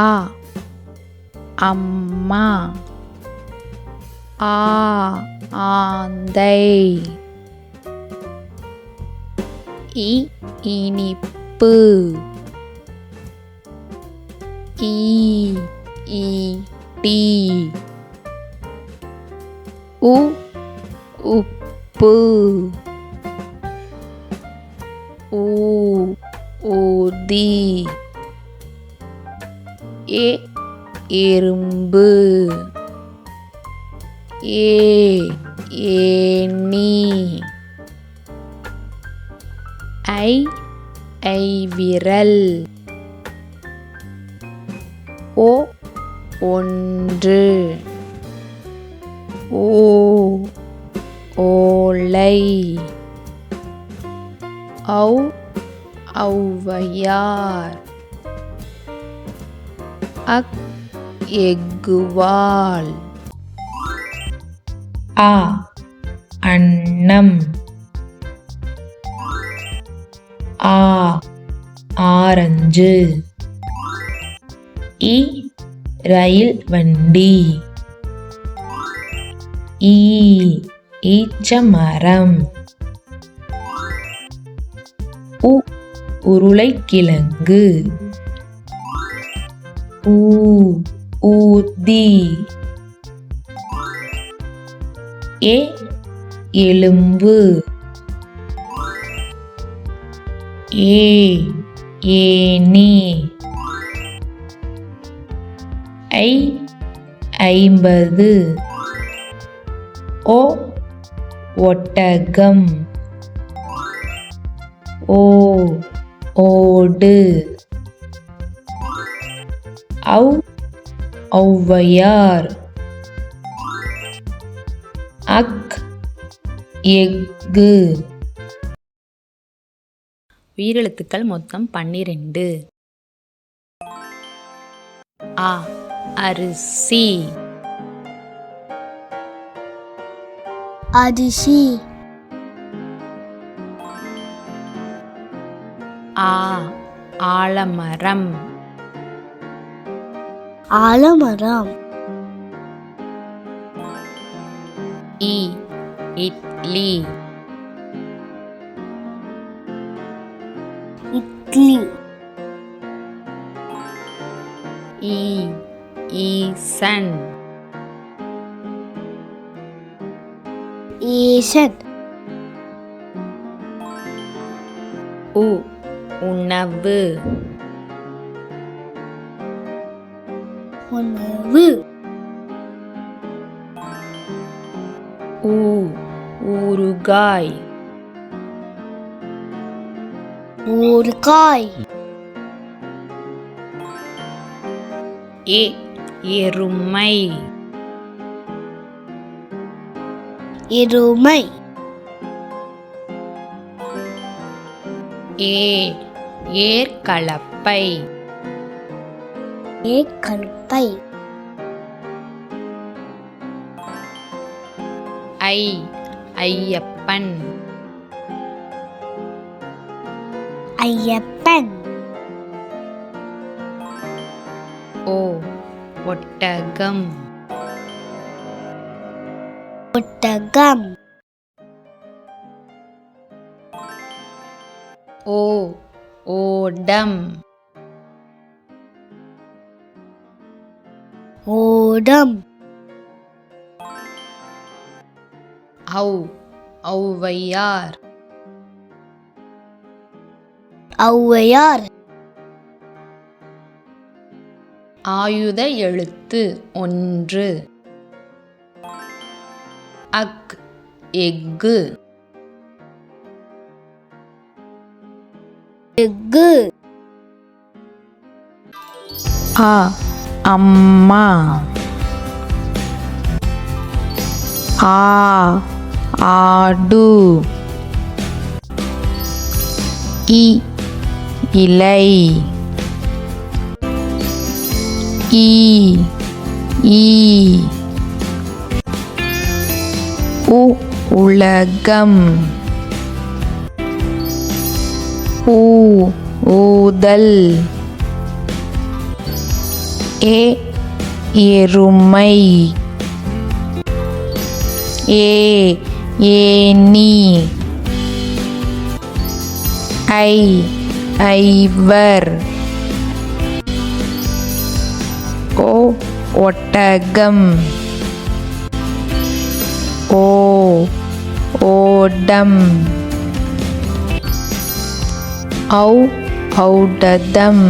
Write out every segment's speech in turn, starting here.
அ அம்மா. ஆ ஆந்தை. இனிப்பு. ஈட்டி. உப்பு. ஊதி. எறும்பு. ஏணி. ஐவிரல். ஒன்று. ஓலை. ஔவையார். எக்குவால். அன்னம். ஆரஞ்சு. ரயில் வண்டி. ஈச்சமரம். உருளைக்கிழங்கு. ஊதி. எலும்பு. ஏணி. 50. ஒட்டகம். ஓடு. ஔவையார். எஃகு. உயிரெழுத்துக்கள் மொத்தம் 12. அரிசி. அரிசி. ஆலமரம். ஆலமரம். இட்லி. இட்லி. ஈசன். ஈசன். உணவு. உணவு. ஊறுகாய். ஊறுகாய். எருமை. எருமை. ஏர்கலப்பை. ஏர்கலப்பை. ஐயப்பன். ஐயப்பன். ஒட்டகம். ஒட்டகம். ஓடம். ஓடம். ஔவையார். ஔவையார். ஆயுத எழுத்து 1. எஃகு. எஃகு. அம்மா. ஆடு. இலை. உலகம். ஊதல். ஏ எருமை, ஏ ஏனி, ஐ ஐவர், ஓ ஒட்டகம், ஓ ஓடம், ஔ ஔடதம்,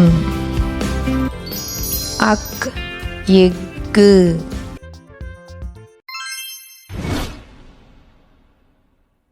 அக் எஃகு.